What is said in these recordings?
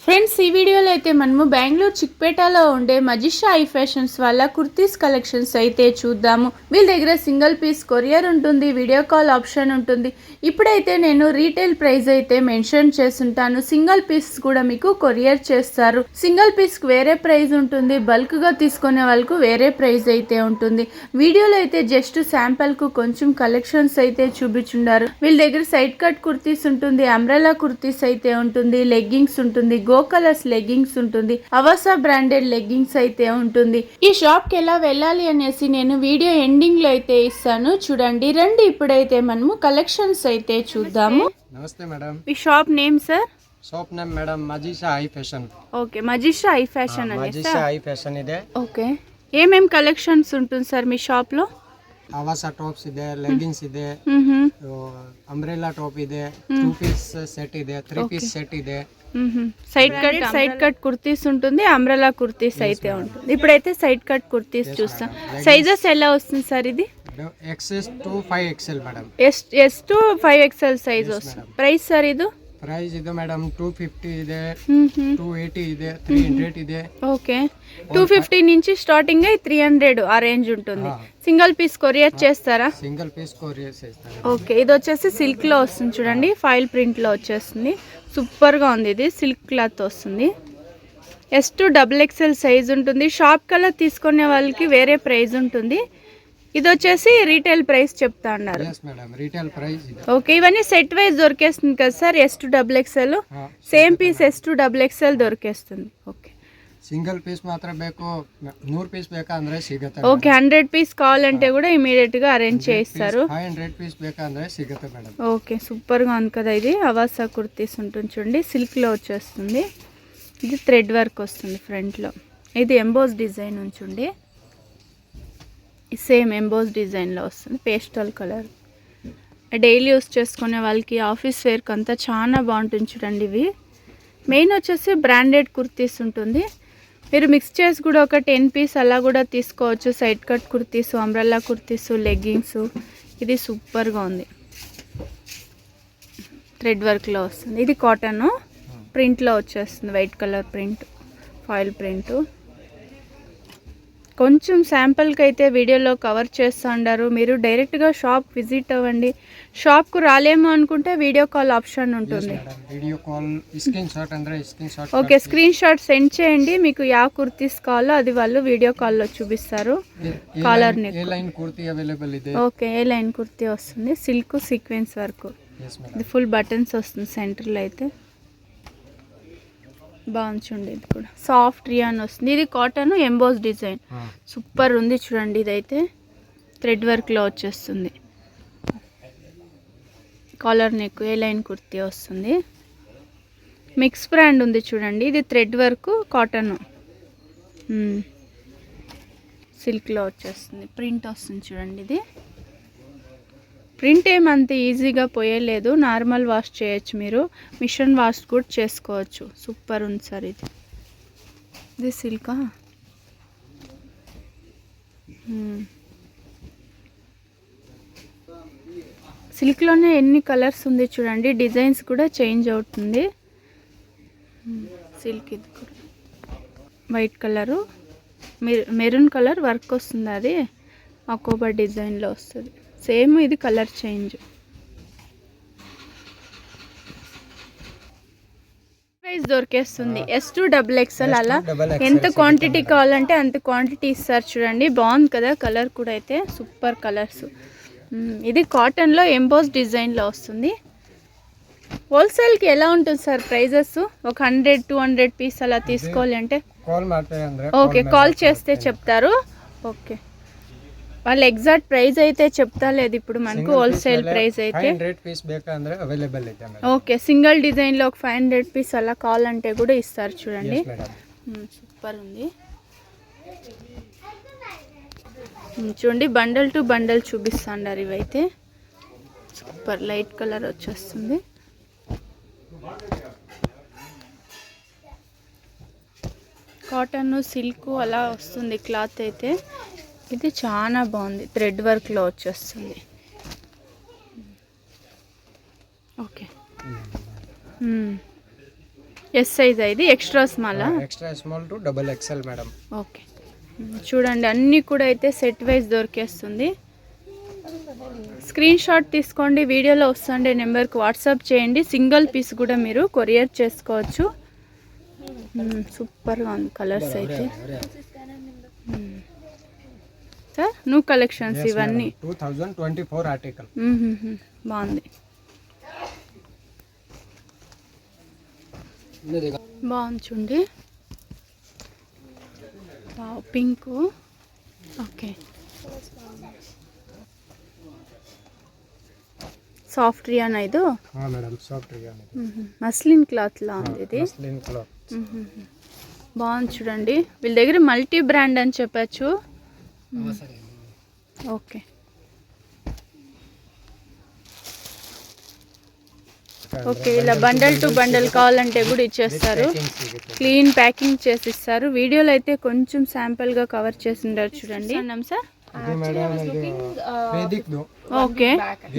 Friends ఈ వీడియోలో అయితే మనము బెంగళూరు చిక్పేటలో ఉండే మజిషా ఐ ఫ్యాషన్స్ వాళ్ళ కుర్తీస్ కలెక్షన్స్ అయితే చూద్దాము. వీళ్ళ దగ్గర సింగిల్ పీస్ కొరియర్ ఉంటుంది, వీడియో కాల్ ఆప్షన్ ఉంటుంది. ఇప్పుడైతే నేను రీటైల్ ప్రైస్ అయితే మెన్షన్ చేస్తుంటాను. సింగిల్ పీస్ కూడా మీకు కొరియర్ చేస్తారు. సింగిల్ పీస్ కి వేరే ప్రైస్ ఉంటుంది, బల్క్ గా తీసుకునే వాళ్ళకు వేరే ప్రైస్ అయితే ఉంటుంది. వీడియోలో అయితే జస్ట్ శాంపుల్ కు కొంచెం కలెక్షన్స్ అయితే చూపించుండారు. వీళ్ళ దగ్గర సైడ్ కట్ కుర్తీస్ ఉంటుంది, అంబ్రెలా కుర్తీస్ అయితే ఉంటుంది, లెగ్గింగ్స్ ఉంటుంది, గో కలర్స్ లెగ్గింగ్స్ ఉంటుంది, అవసా బ్రాండెడ్ లెగ్గింగ్స్ అయితే ఉంటుంది. ఈ షాప్ కి ఎలా వెళ్ళాలి అనేసి నేను వీడియో ఎండింగ్ లో అయితే ఇస్తాను, చూడండి. రండి ఇప్పుడైతే మనము కలెక్షన్స్ అయితే చూద్దాము. నమస్తే మేడం. ఈ shop name sir? Shop name madam Majisha I fashion. Okay, Majisha I fashion అని. మజిషా ఐ ఫ్యాషన్ ಇದೆ. ఓకే, ఏమేం కలెక్షన్స్ ఉంటుంది సార్ మీ షాప్ లో? అవసా టాప్స్ ಇದೆ, లెగ్గింగ్స్ ಇದೆ, అంబ్రెలా టాప్ ಇದೆ, 2 పీస్ సెట్ ಇದೆ, 3 పీస్ సెట్ ಇದೆ. సైడ్ కట్ కుర్తీస్ ఉంటుంది, అంబ్రెలా కుర్తీస్ అయితే ఉంటుంది. ఇప్పుడైతే సైడ్ కట్ కుర్తీస్ చూస్తాం. సైజెస్ ఎలా వస్తుంది సార్? ఇది XS to 5XL madam. S to 5XL size వస్తుంది. ప్రైస్ సార్ ఇది? ಪ್ರೈಸ್ ಇದು ಮೇಡಮ್ 250 ಇದೆ, 280 ಇದೆ, 300 ಇದೆ. ఓకే, 250 నుంచి స్టార్టింగ్ అయి 300 ఆ రేంజ్ ఉంటుంది. సింగిల్ పీస్ కొరియర్ చేస్తారా? సింగిల్ పీస్ కొరియర్ చేస్తాను. ఓకే, ఇది వచ్చేసి సిల్క్ లో వస్తుంది చూడండి, ఫైల్ ప్రింట్ లో వచ్చేస్తుంది. సూపర్ గా ఉంది. ఇది సిల్క్ క్లాత్ వస్తుంది. S to XXL సైజ్ ఉంటుంది. షాప్ కల్లా తీసుకునే వాళ్ళకి వేరే ప్రైస్ ఉంటుంది. ఇది వచ్చేసి రీటైల్ ప్రైస్ చెప్తా అన్నారు. ఓకే, ఇవన్నీ సెట్ వైజ్ దొరికేస్తుంది కదా సార్? S to XXL same piece S to XXL దొరికేస్తుంది. ఓకే, సింగిల్ పీస్ మాత్రం ಬೇಕು, 100 పీస్ ಬೇಕಂದ್ರೆ ಸಿಗುತ್ತೆ. ఓకే, 100 పీస్ కావాలంటే కూడా ఇమీడియట్ గా అరేంజ్ చేస్తారు. 500 పీస్ ಬೇಕಂದ್ರೆ ಸಿಗುತ್ತೆ మేడం. ఓకే, సూపర్ గా ఉంది కదా. ఇది అవాసా కుర్తీస్ ఉంటుంది చూడండి, సిల్క్ లో వచ్చేస్తుంది. ఇది థ్రెడ్ వర్క్ వస్తుంది ఫ్రంట్ లో. ఇది ఎంబోస్ డిజైన్ ఉంచుండి, సేమ్ ఎంబోస్ డిజైన్లో వస్తుంది. పేస్టల్ కలర్ డైలీ యూస్ చేసుకునే వాళ్ళకి, ఆఫీస్ వేర్కి అంతా చాలా బాగుంటుంది చూడండి. ఇవి మెయిన్ వచ్చేసి బ్రాండెడ్ కుర్తీస్ ఉంటుంది. మీరు మిక్స్ చేసి కూడా ఒక 10 పీస్ అలా కూడా తీసుకోవచ్చు. Side cut kurtis, umbrella kurtis, leggings. ఇది సూపర్గా ఉంది, థ్రెడ్ వర్క్లో వస్తుంది. ఇది కాటన్ ప్రింట్లో వచ్చేస్తుంది, white colour print, foil print. కొంచెం శాంపుల్కి అయితే వీడియోలో కవర్ చేస్తూ ఉండారు. మీరు డైరెక్ట్గా షాప్ విజిట్ అవ్వండి. షాప్కు రాలేమో అనుకుంటే వీడియో కాల్ ఆప్షన్ ఉంటుంది. ఓకే, స్క్రీన్ షాట్ సెండ్ చేయండి. మీకు యా కుర్తీస్ కావాలో అది వాళ్ళు వీడియో కాల్లో చూపిస్తారు. Collar neck. ఓకే, ఏ లైన్ కుర్తీ వస్తుంది, సిల్క్ సీక్వెన్స్ వర్క్. ఇది ఫుల్ బటన్స్ వస్తుంది సెంటర్లో అయితే. బాగుంది చూడండి. ఇది కూడా సాఫ్ట్ రియాన్ వస్తుంది. ఇది కాటన్ ఎంబోస్ డిజైన్, సూపర్ ఉంది చూడండి. ఇదైతే థ్రెడ్ వర్క్లో వచ్చేస్తుంది. కాలర్ నెక్, ఏ లైన్ కుర్తీ వస్తుంది. మిక్స్ బ్రాండ్ ఉంది చూడండి. ఇది థ్రెడ్ వర్క్, కాటన్, సిల్క్లో వచ్చేస్తుంది. ప్రింట్ వస్తుంది చూడండి. ఇది ప్రింట్ ఏమంత ఈజీగా పోయలేదు, నార్మల్ వాష్ చేయొచ్చు. మీరు మిషన్ వాష్ కూడా చేసుకోవచ్చు. సూపర్ ఉంది సార్. ఇది సిల్కా, సిల్క్లోనే ఎన్ని కలర్స్ ఉంది చూడండి. డిజైన్స్ కూడా చేంజ్ అవుతుంది. సిల్క్ ఇది కూడా white colour, maroon colour work వస్తుంది. అది అకోబా డిజైన్లో వస్తుంది. సేమ్ ఇది కలర్ చేంజ్. ప్రైస్ దొరికేస్తుంది. S to XXL అలా ఎంత క్వాంటిటీ కావాలంటే అంత క్వాంటిటీ ఇస్తారు చూడండి. బాగుంది కదా కలర్ కూడా, అయితే సూపర్ కలర్స్. ఇది కాటన్లో ఎంబోస్ డిజైన్లో వస్తుంది. హోల్సేల్కి ఎలా ఉంటుంది సార్ ప్రైజెస్? ఒక 100-200 పీస్ అలా తీసుకోవాలి అంటే ఓకే, కాల్ చేస్తే చెప్తారు. ఓకే, వాళ్ళు ఎగ్జాక్ట్ ప్రైస్ అయితే చెప్తా లేదు ఇప్పుడు మనకు. హోల్సేల్ ప్రైస్ అయితే ఓకే, సింగిల్ డిజైన్లో ఒక 500 పీస్ అలా కావాలంటే కూడా ఇస్తారు చూడండి. సూపర్ ఉంది చూడండి. బండల్ టు బండల్ చూపిస్తాండారు. ఇవైతే సూపర్ లైట్ కలర్ వచ్చేస్తుంది. కాటన్, సిల్క్ అలా వస్తుంది క్లాత్ అయితే. ఇది చాలా బాగుంది, థ్రెడ్ వర్క్లో వచ్చేస్తుంది. ఓకే, ఎస్ సైజ్ ఇది ఎక్స్ట్రా స్మాలా? Extra small to double XL madam. Okay చూడండి అన్నీ కూడా అయితే సెట్ వైజ్ దొరికేస్తుంది. స్క్రీన్ షాట్ తీసుకోండి, వీడియోలో వస్తుండే నెంబర్కి వాట్సాప్ చేయండి. సింగిల్ పీస్ కూడా మీరు కొరియర్ చేసుకోవచ్చు. సూపర్గా ఉంది కలర్స్ అయితే. సార్ న్యూ కలెక్షన్స్ ఇవన్నీ 2024 ఆర్టికల్. బాగుంది, బాగుంది చూడండి. పింక్. ఓకే సాఫ్ట్ రియానా ఇది? మేడం సాఫ్ట్ రియానా, మస్లిన్ క్లాత్ లా ఉంది ఇది. మస్లిన్ క్లాత్ బాగుంది చూడండి. వీళ్ళ దగ్గర మల్టీ బ్రాండ్ అని చెప్పచ్చు. ఓకే ఓకే ఇలా బండల్ టు బండల్ కావాలంటే కూడా ఇచ్చేస్తారు. క్లీన్ ప్యాకింగ్ చేసి ఇస్తారు. వీడియోలో అయితే కొంచెం శాంపుల్ గా కవర్ చేసిండారు చూడండి. Sir okay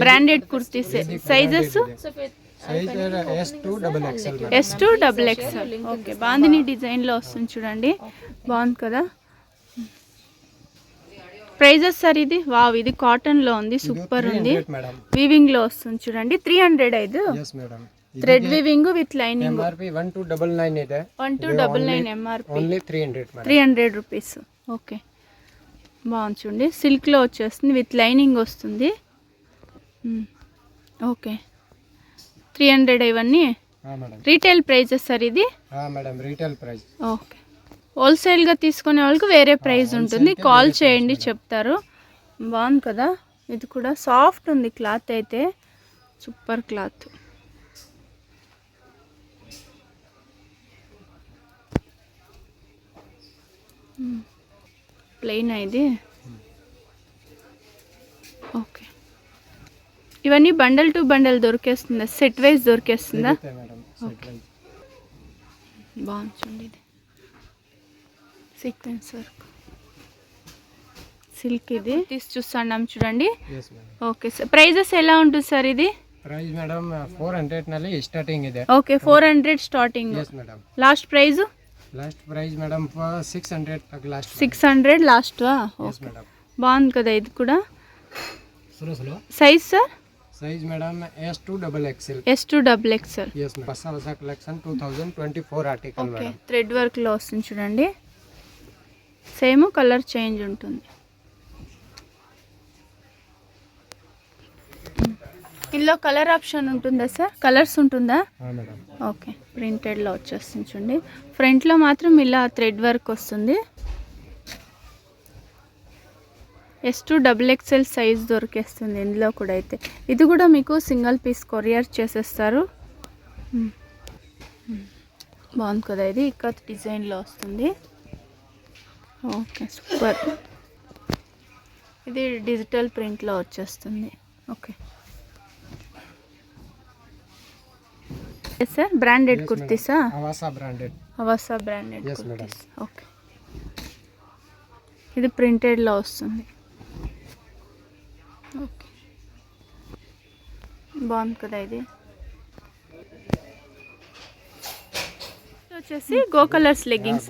branded kurtis sizes S2 double XL. Okay bandhani design లో వస్తుంది చూడండి, బాగుంది కదా. ప్రైజెస్ సార్ ఇది? వావ్ ఇది కాటన్ లో ఉంది, సూపర్ ఉంది. వీవింగ్ లో వస్తుంది చూడండి. 300 ఐదు థ్రెడ్ వీవింగ్ విత్ లైనింగ్. 1299 ಇದೆ. 1299 MRP. Only 300 300 rupees. ఓకే బాగుంది చూడండి, సిల్క్ లో వచ్చేస్తుంది విత్ లైనింగ్ వస్తుంది. ఓకే 300 ఇవన్నీ రీటైల్ ప్రైజెస్ సార్ ఇది? Madam retail price. ఓకే హోల్సేల్గా తీసుకునే వాళ్ళకి వేరే ప్రైస్ ఉంటుంది, కాల్ చేయండి చెప్తారు. బాగుంది కదా, ఇది కూడా సాఫ్ట్ ఉంది క్లాత్ అయితే, సూపర్ క్లాత్. ప్లెయిన్ ఇది. ఓకే ఇవన్నీ బండల్ టు బండల్ దొరికేస్తుందా? సెట్ వైజ్ దొరికేస్తుందా? ఓకే బాగుంది చూడండి, ఇది సీక్వెన్స్ వర్క్ సిల్క్. ఇది తీసి చూస్తున్నాం చూడండి. ఓకే సార్ ప్రైజెస్ ఎలా ఉంటుంది సార్ ఇది? ಪ್ರೈಸ್ ಮೇಡಮ್ 400 ನಲ್ಲಿ ಸ್ಟಾರ್ಟಿಂಗ್ ಇದೆ. Okay 400 starting. yes madam. Last price? Last price madam 600 last. 600 last వా? yes madam. బాగుంది కదా ఇది కూడా. Size sir? Size madam S2 double XL. S2 double XL. yes madam. ಹೊಸ collection 2024 article madam. Thread work లో వస్తుంది చూడండి, సేమ్ కలర్ చేంజ్ ఉంటుంది. ఇందులో కలర్ ఆప్షన్ ఉంటుందా సార్? కలర్స్ ఉంటుందా? ఓకే ప్రింటెడ్లో వచ్చేస్తుంది చూడండి. ఫ్రంట్లో మాత్రం ఇలా థ్రెడ్ వర్క్ వస్తుంది. S2 డబుల్ ఎక్స్ఎల్ సైజ్ దొరికేస్తుంది ఇందులో కూడా. అయితే ఇది కూడా మీకు సింగిల్ పీస్ కొరియర్ చేసేస్తారు. బాగుంది కదా, ఇది ఇక్కత్ డిజైన్లో వస్తుంది. Okay super. ఇది డిజిటల్ ప్రింట్లో వచ్చేస్తుంది. ఓకే సార్ బ్రాండెడ్ కుర్తీసా? అవసా బ్రాండెడ్. అవసా బ్రాండెడ్ కుర్తీస్. ఓకే ఇది ప్రింటెడ్లో వస్తుంది. ఓకే బాగుంది కదా. ఇది వచ్చేసి Go Colors leggings.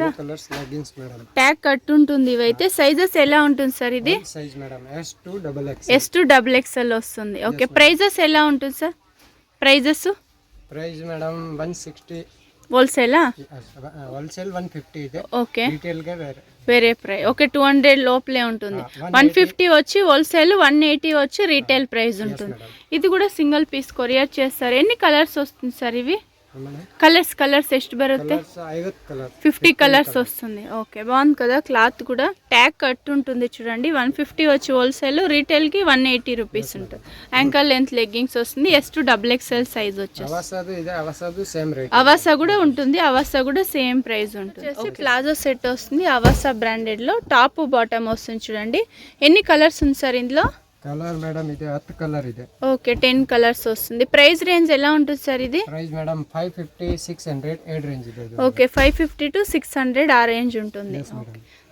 Tag cut ఉంటుంది. ఇవైతే సైజెస్ ఎలా ఉంటుంది సార్ ఇది? Size madam S2 double XL వస్తుంది. ఓకే ప్రైజెస్ ఎలా ఉంటుంది సార్? Prices price madam 160. హోల్సేలా? హోల్సేల్ 150 ಇದೆ. ఓకే రీటైల్ గా వేరే ప్రైస్. ఓకే 200 లోపలే ఉంటుంది. 150 వచ్చి హోల్సేల్, 180 వచ్చి రీటైల్ ప్రైస్ ఉంటుంది. ఇది కూడా సింగిల్ పీస్ కొరియర్ చేస్తారు. ఎన్ని కలర్స్ వస్తుంది సార్ ఇవి? కలర్స్ ಎಷ್ಟು ಬರುತ್ತೆ? 50 కలర్స్ వస్తుంది. ఓకే బాగుంది కదా, క్లాత్ కూడా ట్యాగ్ కట్ ఉంటుంది చూడండి. 150 వచ్చి హోల్సేల్, రీటైల్కి 180 రూపీస్ ఉంటుంది. యాంకల్ లెంత్ లెగ్గింగ్స్ వస్తుంది. S2 డబుల్ ఎక్స్ఎల్ సైజ్ వచ్చేసి. అవసా కూడా ఉంటుంది, అవసా కూడా సేమ్ ప్రైస్ ఉంటుంది. ప్లాజో సెట్ వస్తుంది అవసా బ్రాండెడ్లో. టాప్ బాటమ్ వస్తుంది చూడండి. ఎన్ని కలర్స్ ఉంది సార్ ఇందులో? కలర్ మేడం ఇది 10 కలర్ ಇದೆ. ఓకే 10 కలర్స్ వస్తుంది. ప్రైస్ రేంజ్ ఎలా ఉంటుంది సార్ ఇది? ప్రైస్ మేడం 550 600 ఏ రేంజ్ ಇದೆ. ఓకే 550 to 600 ఆ రేంజ్ ఉంటుంది.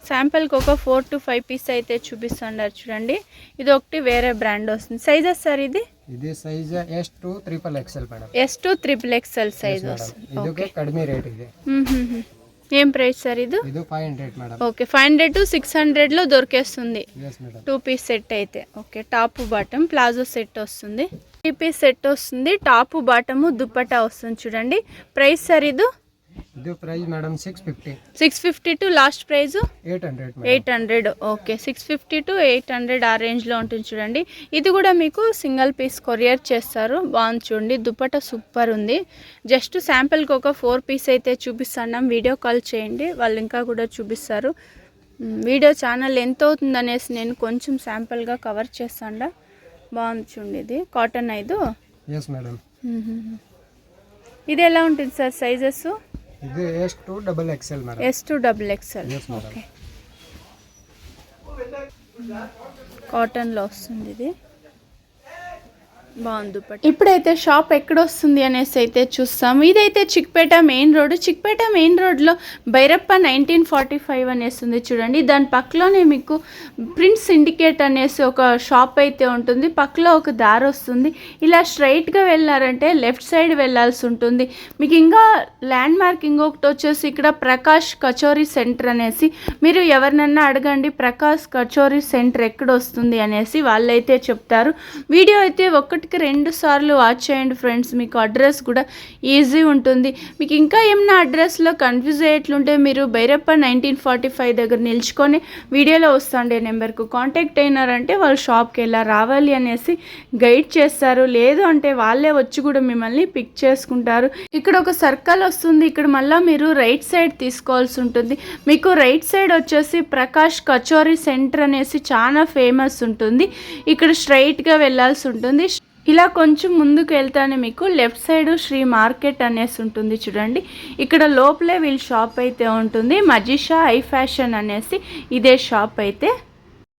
శాంపుల్కి ఒక 4 to 5 పీస్ అయితే చూపిస్తున్నారు చూడండి. ఇది ఒకటి వేరే బ్రాండ్ వస్తుంది. సైజెస్ సార్ ఇది? ఇది size S2 triple XL madam. S2 triple XL size వస్తుంది. ಇದಕ್ಕೆ ಕಡಿಮೆ ರೇಟ್ ಇದೆ. ఏం ప్రైస్ సార్ ఇది? ಇದು 500 మేడం. ఓకే 500 to 600 లో దొరికేస్తుంది. yes madam. 2 పీస్ సెట్ అయితే. Okay top bottom palazzo set వస్తుంది. 3 పీస్ సెట్ వస్తుంది. టాప్ బాటమ్ దుపట్టా వస్తుంది చూడండి. ప్రైస్ సార్ ఇది? ఇది price madam 650. 650 to last price 800 madam. 800. Okay 650 to 800 ఆ రేంజ్లో ఉంటుంది చూడండి. ఇది కూడా మీకు సింగిల్ పీస్ కొరియర్ చేస్తారు. బాగుంది చూడండి. దుపట్టా సూపర్ ఉంది. జస్ట్ శాంపిల్కి ఒక 4 పీస్ అయితే చూపిస్తున్నాం. వీడియో కాల్ చేయండి, వాళ్ళు ఇంకా కూడా చూపిస్తారు. వీడియో ఛానల్ ఎంత అవుతుంది అనేసి నేను కొంచెం శాంపిల్గా కవర్ చేస్తాను. బాగుంది చూడండి. ఇది కాటన్ ఐదు. Yes madam. ఇది ఎలా ఉంటుంది సార్ సైజెస్? ఇది S2 double XL madam. S2 double XL. Okay కాటన్లో వస్తుంది. ఇది బాగుంది దుపట్టా. ఇప్పుడైతే షాప్ ఎక్కడ వస్తుంది అనేసి అయితే చూస్తాం. ఇదైతే Chickpet main road. Chickpet main రోడ్లో భైరప్ప 1945 అనేసి ఉంది చూడండి. దాని పక్కలోనే మీకు ప్రిన్స్ సిండికేట్ అనేసి ఒక షాప్ అయితే ఉంటుంది. పక్కలో ఒక దారి వస్తుంది. ఇలా స్ట్రైట్గా వెళ్ళారంటే లెఫ్ట్ సైడ్ వెళ్ళాల్సి ఉంటుంది. మీకు ఇంకా ల్యాండ్ మార్క్ ఇంకొకటి వచ్చేసి ఇక్కడ ప్రకాష్ కచోరీ సెంటర్ అనేసి. మీరు ఎవరినన్నా అడగండి ప్రకాష్ కచోరీ సెంటర్ ఎక్కడ వస్తుంది అనేసి, వాళ్ళైతే చెప్తారు. వీడియో అయితే ఒకటికి 2 సార్లు వాచ్ చేయండి ఫ్రెండ్స్. మీకు అడ్రస్ కూడా ఈజీ ఉంటుంది. మీకు ఇంకా ఏమైనా అడ్రస్లో కన్ఫ్యూజ్ అయ్యేట్లుంటే మీరు భైరప్ప 1945 దగ్గర నిల్చుకొని వీడియోలో వస్తుండే నెంబర్కు కాంటాక్ట్ అయినారంటే వాళ్ళు షాప్కి ఎలా రావాలి అనేసి గైడ్ చేస్తారు. లేదు అంటే వాళ్ళే వచ్చి కూడా మిమ్మల్ని పిక్ చేసుకుంటారు. ఇక్కడ ఒక సర్కిల్ వస్తుంది. ఇక్కడ మళ్ళీ మీరు రైట్ సైడ్ తీసుకోవాల్సి ఉంటుంది. మీకు రైట్ సైడ్ వచ్చేసి ప్రకాష్ కచోరీ సెంటర్ అనేసి చాలా ఫేమస్ ఉంటుంది. ఇక్కడ స్ట్రైట్గా వెళ్ళాల్సి ఉంటుంది. ఇలా కొంచెం ముందుకు వెళ్తానే మీకు లెఫ్ట్ సైడ్ శ్రీ మార్కెట్ అనేసి ఉంటుంది చూడండి. ఇక్కడ లోపలే వీళ్ళ షాప్ అయితే ఉంటుంది. మజిషా ఐ ఫ్యాషన్ అనేసి ఇదే షాప్ అయితే.